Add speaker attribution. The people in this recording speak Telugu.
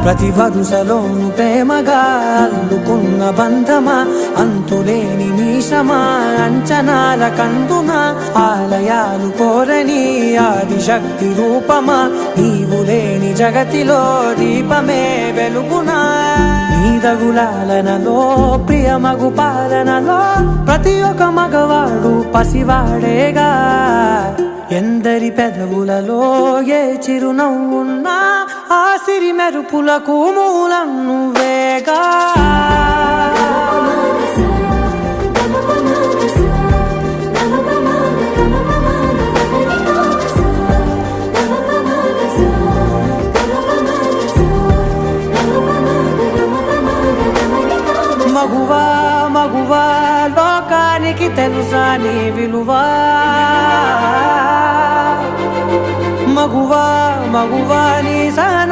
Speaker 1: ప్రతి వరుసలోను ప్రేమగా అల్లుకున్న బంధమా, అంతులేని నీశమా అంచనాల కందున, ఆలయాలు కోరని ఆదిశక్తి రూపమా, నీవు లేని జగతిలో దీపమే వెలుగునా. నీదగులాలనలో ప్రియమగు పాలనలో ప్రతి ఒక్క మగవాడు పసివాడేగా. ఎందరి పెదవులలో ఏ చిరునవ్వున్నా ఆ సిరి మెరుపులకు మూలం నువ్వేగా. మగువా మగువా లోకానికి తెలుసా నీ విలువా. మగువా మగువా నీ సహనా